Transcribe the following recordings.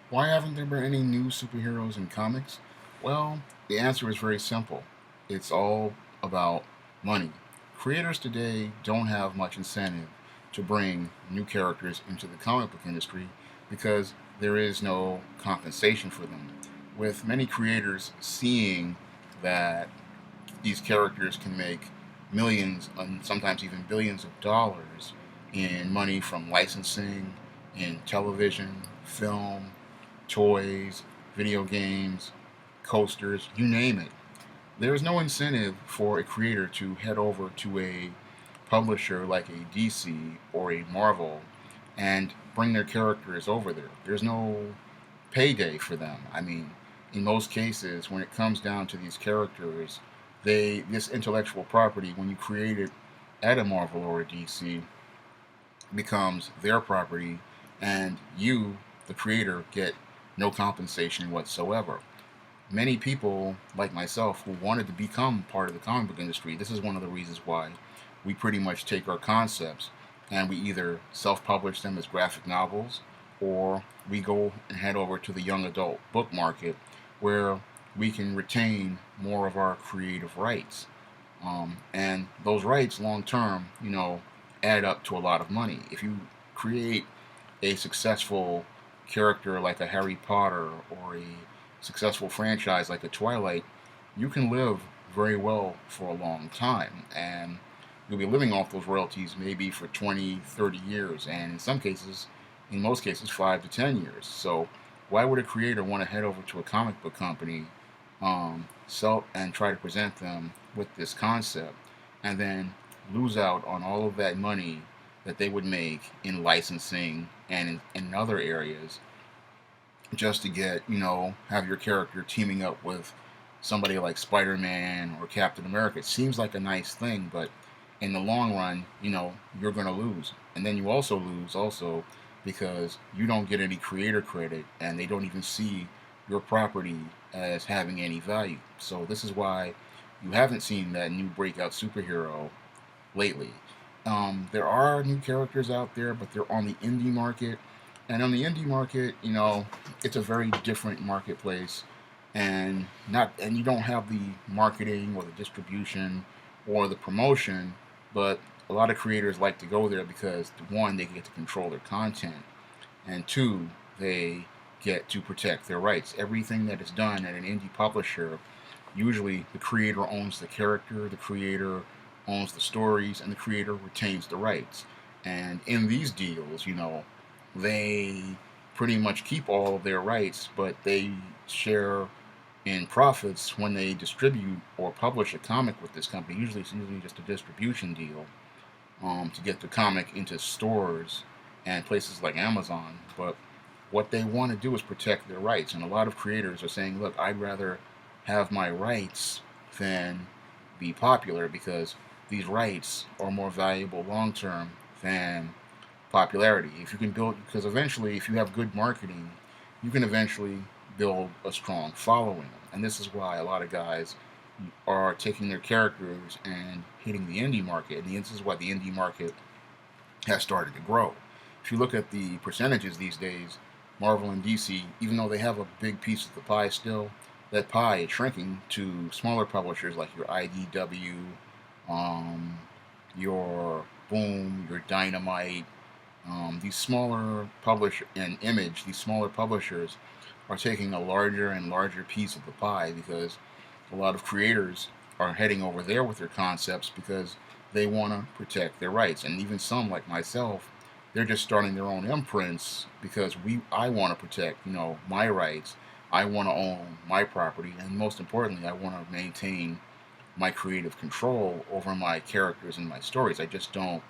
Why haven't there been any new superheroes in comics? Well, the answer is very simple. It's all about money. Creators today don't have much incentive to bring new characters into the comic book industry because there is no compensation for them. With many creators seeing that these characters can make millions and sometimes even billions of dollars in money from licensing in television, film, toys, video games, coasters, you name it. There is no incentive for a creator to head over to a publisher like a DC or a Marvel and bring their characters over there. There's no payday for them. I mean, in most cases, when it comes down to these characters, this intellectual property, when you create it at a Marvel or a DC, becomes their property, and you, the creator, get no compensation whatsoever. Many people, like myself, who wanted to become part of the comic book industry, this is one of the reasons why we pretty much take our concepts and we either self publish them as graphic novels or we go and head over to the young adult book market where we can retain more of our creative rights. And those rights, long term, add up to a lot of money. If you create a successful character like a Harry Potter or a successful franchise like a Twilight, you can live very well for a long time. And you'll be living off those royalties maybe for 20, 30 years, and in most cases, 5 to 10 years. So, why would a creator want to head over to a comic book company, sell and try to present them with this concept, and then lose out on all of that money that they would make in licensing and in other areas just to get, have your character teaming up with somebody like Spider-Man or Captain America? It seems like a nice thing, but in the long run, you're going to lose. And then you also lose because you don't get any creator credit and they don't even see your property as having any value. So this is why you haven't seen that new breakout superhero lately. There are new characters out there, but they're on the indie market. And on the indie market, it's a very different marketplace, and you don't have the marketing or the distribution or the promotion. But a lot of creators like to go there because one, they get to control their content, and two, they get to protect their rights. Everything that is done at an indie publisher, usually the creator owns the character, the creator owns the stories, and the creator retains the rights. And in these deals, they pretty much keep all of their rights, but they share in profits when they distribute or publish a comic with this company. Usually, it's usually just a distribution deal to get the comic into stores and places like Amazon. But what they want to do is protect their rights, and a lot of creators are saying, "Look, I'd rather have my rights than be popular because these rights are more valuable long term than popularity." If you can build, because eventually, if you have good marketing, you can eventually build a strong following. And this is why a lot of guys are taking their characters and hitting the indie market. And this is why the indie market has started to grow. If you look at the percentages these days, Marvel and DC, even though they have a big piece of the pie still, that pie is shrinking to smaller publishers like your IDW, your Boom, your Dynamite. These smaller publish and Image, these smaller publishers are taking a larger and larger piece of the pie because a lot of creators are heading over there with their concepts because they want to protect their rights. And even some, like myself, they're just starting their own imprints because I want to protect, my rights. I want to own my property, and most importantly, I want to maintain my creative control over my characters and my stories. I just don't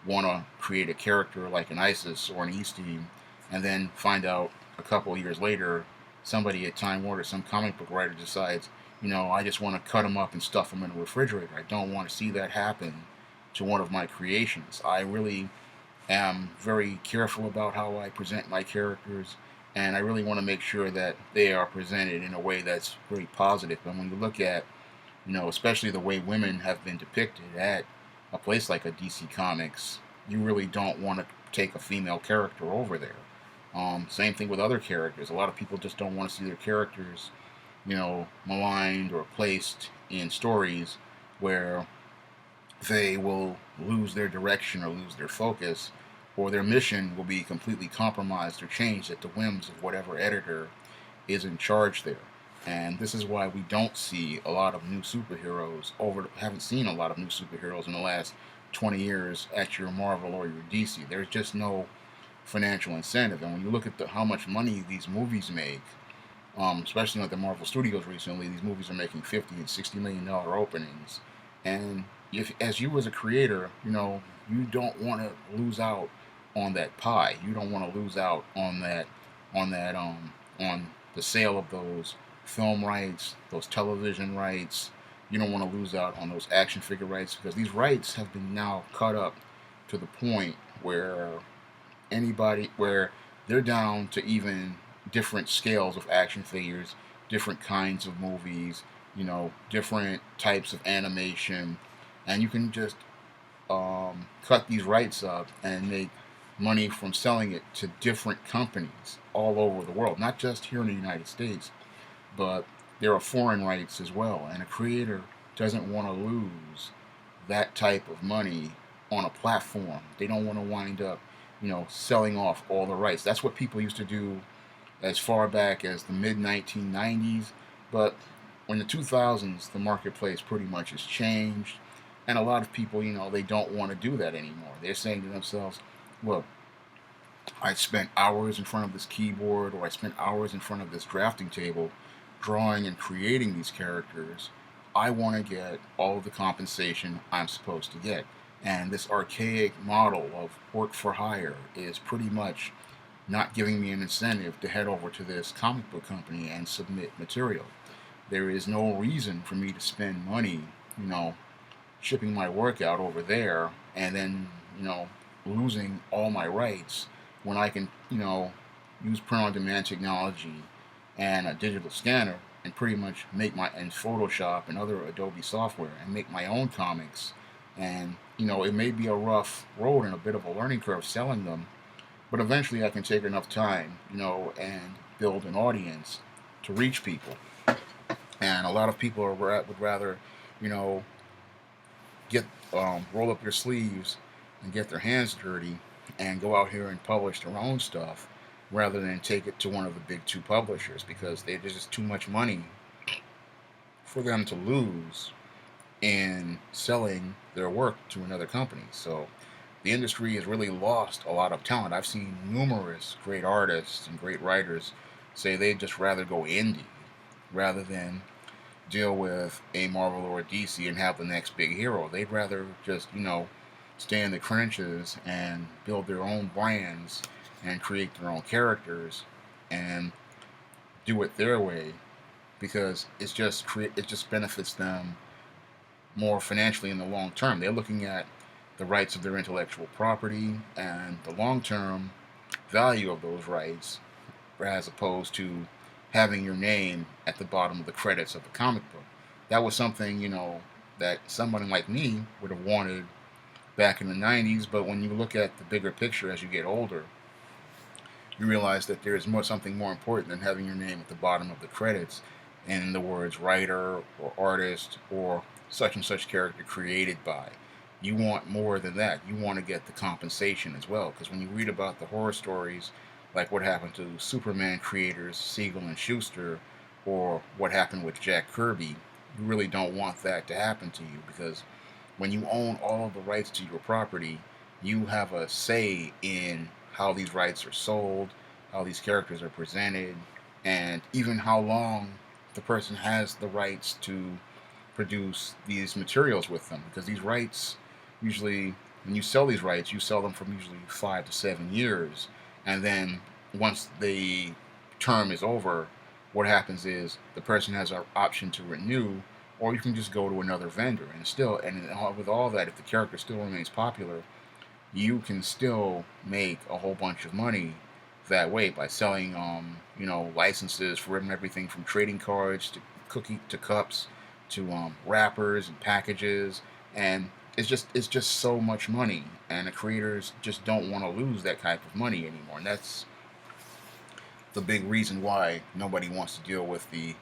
want to create a character like an ISIS or an East Team and then find out a couple of years later somebody at Time Warner, some comic book writer decides, I just want to cut them up and stuff them in a refrigerator. I don't want to see that happen to one of my creations. I really am very careful about how I present my characters, and I really want to make sure that they are presented in a way that's very positive. And when you look at, especially the way women have been depicted at a place like a DC Comics, you really don't want to take a female character over there. Same thing with other characters. A lot of people just don't want to see their characters, maligned or placed in stories where they will lose their direction or lose their focus, or their mission will be completely compromised or changed at the whims of whatever editor is in charge there. And this is why we don't see a lot of new superheroes haven't seen a lot of new superheroes in the last 20 years at your Marvel or your DC. There's just no financial incentive. And when you look at how much money these movies make, especially like the Marvel Studios recently, these movies are making 50 and $60 million openings. And if, as you as a creator, you don't want to lose out on that pie. You don't want to lose out on the sale of those film rights, those television rights. You don't want to lose out on those action figure rights, because these rights have been now cut up to the point where they're down to even different scales of action figures, different kinds of movies, different types of animation, and you can just cut these rights up and make money from selling it to different companies all over the world, not just here in the United States, but there are foreign rights as well. And a creator doesn't want to lose that type of money on a platform. They don't want to wind up, selling off all the rights. That's what people used to do as far back as the mid 1990s. But in the 2000s, the marketplace pretty much has changed. And a lot of people, they don't want to do that anymore. They're saying to themselves, look, I spent hours in front of this keyboard, or I spent hours in front of this drafting table drawing and creating these characters. I want to get all of the compensation I'm supposed to get. And this archaic model of work for hire is pretty much not giving me an incentive to head over to this comic book company and submit material. There is no reason for me to spend money, shipping my work out over there, and then, losing all my rights when I can, use print on demand technology and a digital scanner and pretty much and Photoshop and other Adobe software and make my own comics. And, it may be a rough road and a bit of a learning curve selling them, but eventually I can take enough time, and build an audience to reach people. And a lot of people would rather, you know, get roll up their sleeves and get their hands dirty and go out here and publish their own stuff rather than take it to one of the big two publishers, because there's just too much money for them to lose in selling their work to another company. So the industry has really lost a lot of talent. I've seen numerous great artists and great writers say they'd just rather go indie rather than deal with a Marvel or a DC and have the next big hero. They'd rather just, stay in the trenches and build their own brands and create their own characters and do it their way, because it just benefits them more financially in the long term. They're looking at the rights of their intellectual property and the long term value of those rights, as opposed to having your name at the bottom of the credits of the comic book. That was something, that someone like me would have wanted back in the 90s, but when you look at the bigger picture as you get older, you realize that there is something more important than having your name at the bottom of the credits and the words writer or artist or such and such character created by. You want more than that. You want to get the compensation as well, because when you read about the horror stories, like what happened to Superman creators Siegel and Schuster, or what happened with Jack Kirby, you really don't want that to happen to you, because when you own all of the rights to your property, you have a say in how these rights are sold, how these characters are presented, and even how long the person has the rights to produce these materials with them. Because these rights, usually, when you sell these rights, you sell them for usually 5 to 7 years. And then once the term is over, what happens is the person has an option to renew, or you can just go to another vendor. And with all that, if the character still remains popular, you can still make a whole bunch of money that way by selling, licenses for everything from trading cards to cups to wrappers and packages, and it's just so much money, and the creators just don't want to lose that type of money anymore. And the big reason why nobody wants to deal with the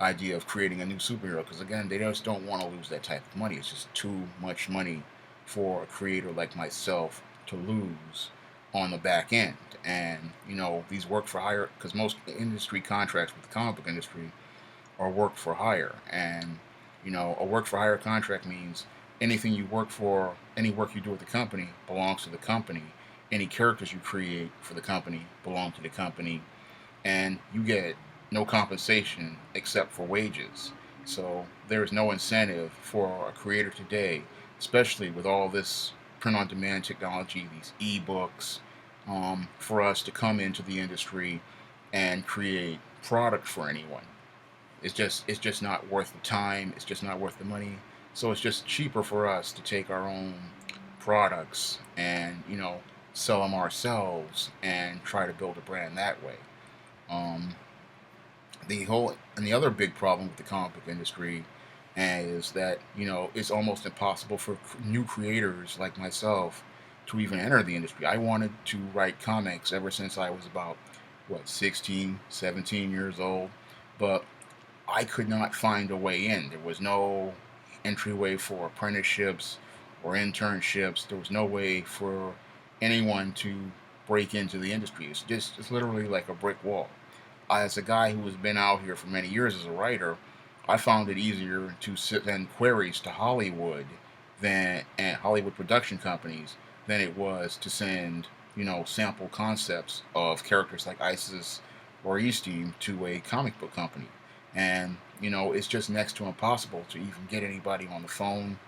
idea of creating a new superhero, because again, they just don't want to lose that type of money. It's just too much money for a creator like myself to lose on the back end. And these work for hire, because most industry contracts with the comic book industry are work for hire. And a work for hire contract means anything you work for, any work you do with the company belongs to the company. Any characters you create for the company belong to the company, and you get no compensation except for wages. So there is no incentive for a creator today, especially with all this print on demand technology, these ebooks, for us to come into the industry and create product for anyone. It's just not worth the time. It's just not worth the money. So it's just cheaper for us to take our own products and sell them ourselves and try to build a brand that way. Um, the other big problem with the comic book industry is that it's almost impossible for new creators like myself to even enter the industry. I wanted to write comics ever since I was about 16, 17 years old, but I could not find a way in. There was no entryway for apprenticeships or internships. There was no way for anyone to break into the industry. It's literally like a brick wall. As a guy who has been out here for many years as a writer, I found it easier to send queries to Hollywood and Hollywood production companies than it was to send sample concepts of characters like Isis or Easteam to a comic book company. And it's just next to impossible to even get anybody on the phone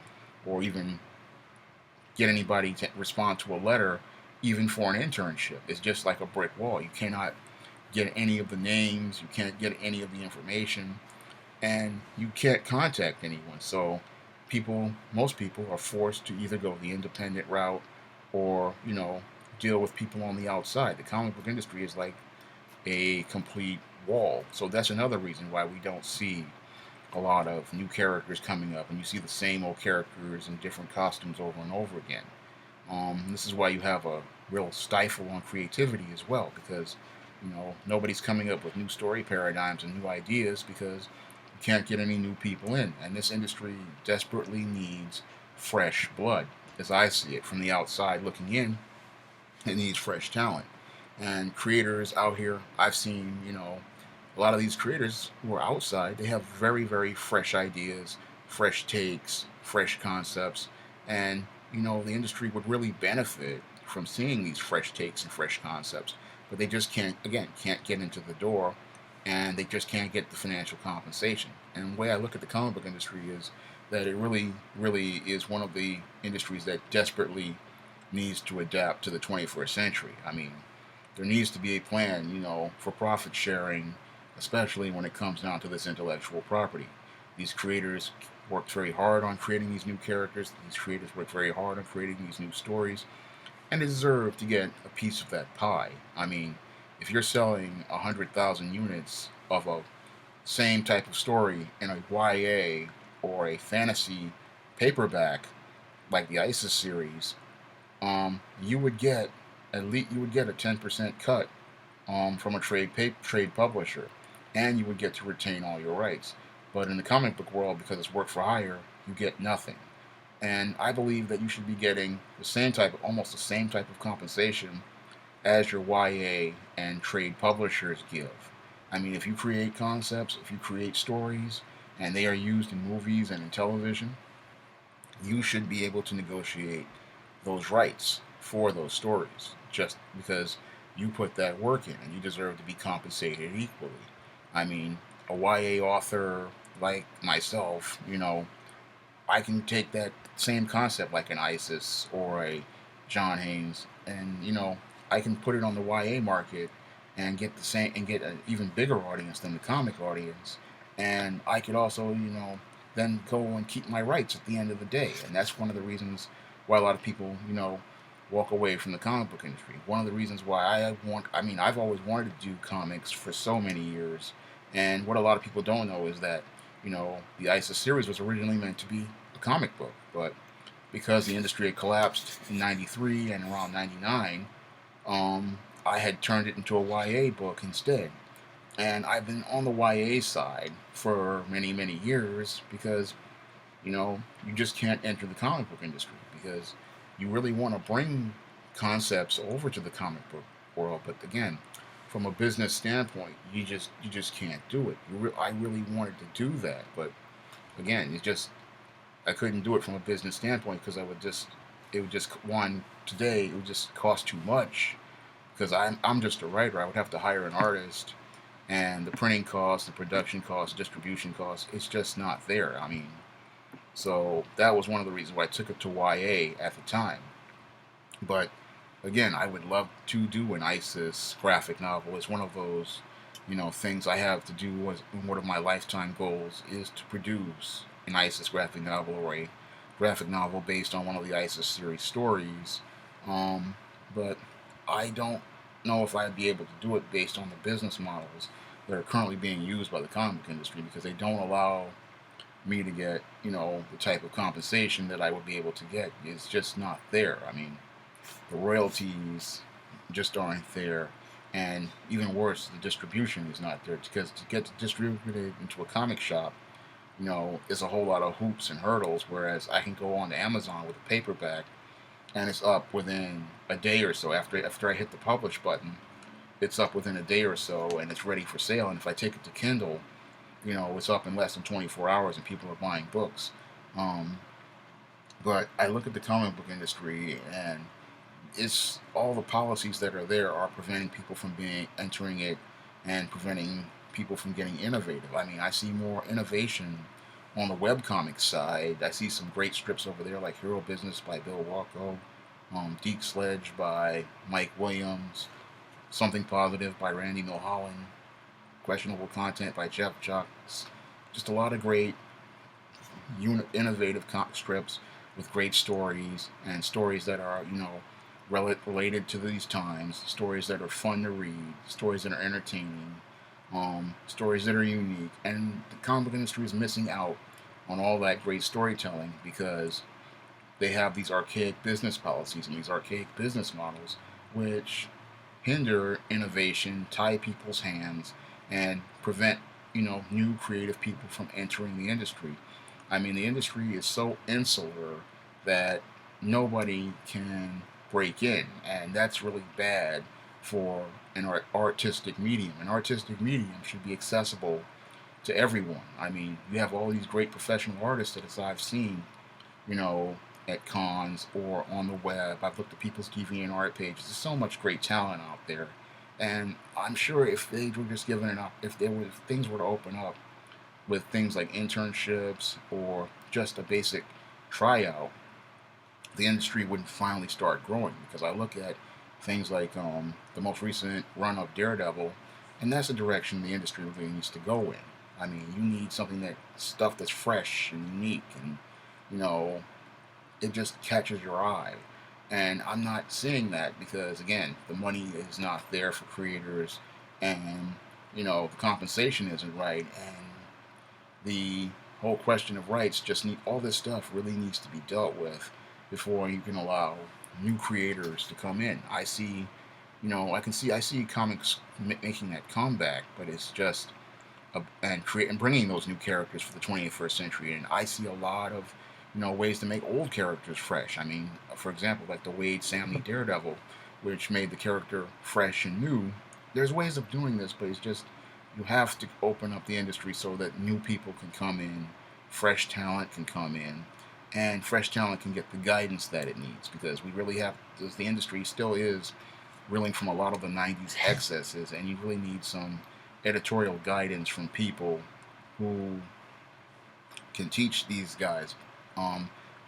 or even get anybody to respond to a letter, even for an internship. It's just like a brick wall. You cannot get any of the names, you can't get any of the information, and you can't contact anyone. So most people are forced to either go the independent route or deal with people on the outside. The comic book industry is like a complete wall. So that's another reason why we don't see a lot of new characters coming up, and you see the same old characters in different costumes over and over again. This is why you have a real stifle on creativity as well, because nobody's coming up with new story paradigms and new ideas because you can't get any new people in. And this industry desperately needs fresh blood, as I see it from the outside looking in. It needs fresh talent. And creators out here, I've seen, a lot of these creators who are outside, they have very, very fresh ideas, fresh takes, fresh concepts. And, the industry would really benefit from seeing these fresh takes and fresh concepts. But they just can't get into the door, and they just can't get the financial compensation. And the way I look at the comic book industry is that it really, really is one of the industries that desperately needs to adapt to the 21st century. I mean, there needs to be a plan, for profit sharing, especially when it comes down to this intellectual property. These creators worked very hard on creating these new characters. These creators worked very hard on creating these new stories, and deserve to get a piece of that pie. I mean, if you're selling 100,000 units of a same type of story in a YA or a fantasy paperback like the ISIS series, you would get a 10% cut from a trade publisher, and you would get to retain all your rights. But in the comic book world, because it's work for hire, you get nothing. And I believe that you should be getting almost the same type of compensation as your YA and trade publishers give. I mean, if you create concepts, if you create stories, and they are used in movies and in television, you should be able to negotiate those rights for those stories just because you put that work in, and you deserve to be compensated equally. I mean, a YA author like myself, I can take that same concept like an ISIS or a John Haynes, and I can put it on the YA market and get an even bigger audience than the comic audience, and I could also then go and keep my rights at the end of the day. And that's one of the reasons why a lot of people walk away from the comic book industry. One of the reasons why I've always wanted to do comics for so many years, and what a lot of people don't know is that the ISIS series was originally meant to be a comic book, but because the industry had collapsed in '93 and around '99, I had turned it into a YA book instead. And I've been on the YA side for many, many years because, you just can't enter the comic book industry because you really want to bring concepts over to the comic book world. But again, from a business standpoint, you just can't do it. I really wanted to do that, but again, I couldn't do it from a business standpoint because it would just one today it would just cost too much because I'm just a writer. I would have to hire an artist, and the printing costs, the production costs, distribution costs, it's just not there. I mean, so that was one of the reasons why I took it to YA at the time. But again, I would love to do an ISIS graphic novel. It's one of those, things I have to do. Was one of my lifetime goals is to produce an ISIS graphic novel or a graphic novel based on one of the ISIS series stories. Um, but I don't know if I'd be able to do it based on the business models that are currently being used by the comic industry because they don't allow me to get, the type of compensation that I would be able to get. It's just not there. I mean, the royalties just aren't there, and even worse, the distribution is not there because to get distributed into a comic shop, is a whole lot of hoops and hurdles. Whereas I can go on to Amazon with a paperback, and it's up within a day or so. After I hit the publish button, it's up within a day or so, and it's ready for sale. And if I take it to Kindle, it's up in less than 24 hours, and people are buying books. Um, but I look at the comic book industry, and it's all the policies that are there are preventing people from being entering it and preventing people from getting innovative. I mean, I see more innovation on the webcomic side. I see some great strips over there like Hero Business by Bill Walko, Deke Sledge by Mike Williams, Something Positive by Randy Milholland, Questionable Content by Jeff Jocks. Just a lot of great, innovative strips with great stories and stories that are, related to these times, stories that are fun to read, stories that are entertaining, stories that are unique. And the comic book industry is missing out on all that great storytelling because they have these archaic business policies and these archaic business models which hinder innovation, tie people's hands, and prevent, new creative people from entering the industry. I mean, the industry is so insular that nobody can break in, and that's really bad for an artistic medium. An artistic medium should be accessible to everyone. I mean, you have all these great professional artists that, as I've seen, you know, at cons or on the web. I've looked at people's DeviantArt art pages. There's so much great talent out there, and I'm sure if they were just given if things were to open up with things like internships or just a basic tryout, the industry would finally start growing. Because I look at things like the most recent run of Daredevil, and that's the direction the industry really needs to go in. I mean, you need stuff that's fresh and unique, and you know, it just catches your eye. And I'm not seeing that because, again, the money is not there for creators, and the compensation isn't right, and the whole question of rights just need all this stuff really needs to be dealt with before you can allow new creators to come in. I see comics making that comeback, but it's just and bringing those new characters for the 21st century. And I see a lot of ways to make old characters fresh. I mean, for example, like the Wade Samney Daredevil, which made the character fresh and new. There's ways of doing this, but it's just you have to open up the industry so that new people can come in, fresh talent can come in, and fresh talent can get the guidance that it needs. Because we really have, as the industry still is reeling from a lot of the 90s excesses, and you really need some editorial guidance from people who can teach these guys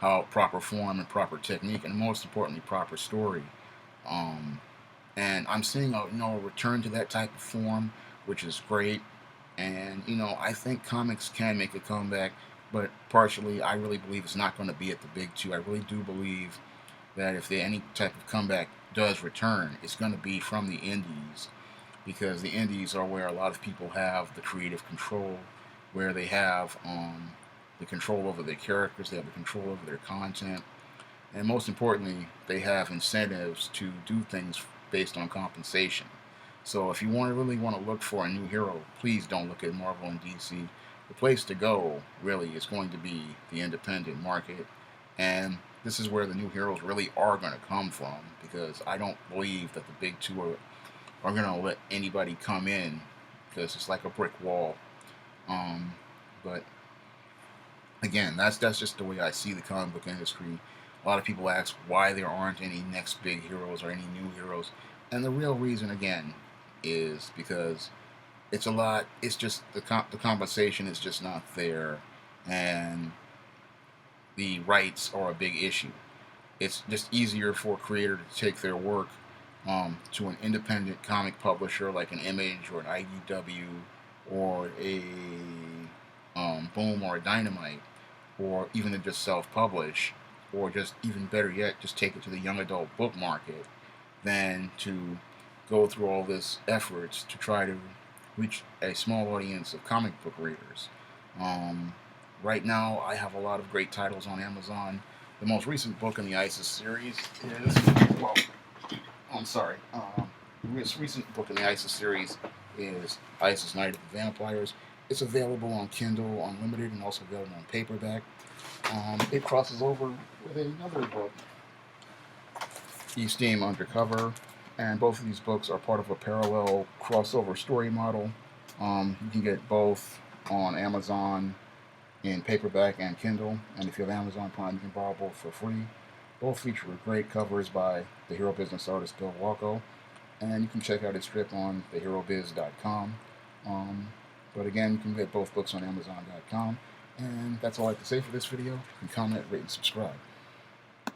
how proper form and proper technique, and most importantly, proper story. Um, and I'm seeing a return to that type of form, which is great. And I think comics can make a comeback, but partially, I really believe it's not going to be at the big two. I really do believe that if any type of comeback does return, it's going to be from the indies, because the indies are where a lot of people have the creative control, where they have the control over their characters, they have the control over their content, and most importantly, they have incentives to do things based on compensation. So if you really want to look for a new hero, please don't look at Marvel and DC. The place to go really is going to be the independent market, and this is where the new heroes really are going to come from, because I don't believe that the big two are going to let anybody come in, because it's like a brick wall. Um, but again, that's just the way I see the comic book industry. A lot of people ask why there aren't any next big heroes or any new heroes, and the real reason, again, is because it's a lot. It's just the compensation is just not there, and the rights are a big issue. It's just easier for a creator to take their work to an independent comic publisher like an Image or an IDW or a Boom or a Dynamite, or even to just self-publish, or just even better yet, just take it to the young adult book market, than to go through all this efforts to try to reach a small audience of comic book readers. Um, right now, I have a lot of great titles on Amazon. The most recent book in the ISIS series is, well, I'm sorry, the most recent book in the ISIS series is ISIS Night of the Vampires. It's available on Kindle Unlimited and also available on paperback. It crosses over with another book, East Team Undercover, and both of these books are part of a parallel crossover story model. You can get both on Amazon in paperback and Kindle, and if you have Amazon Prime, you can borrow both for free. Both feature great covers by the hero business artist Bill Walko, and you can check out his strip on theherobiz.com. But again, you can get both books on Amazon.com. And that's all I have to say for this video. You can comment, rate, and subscribe.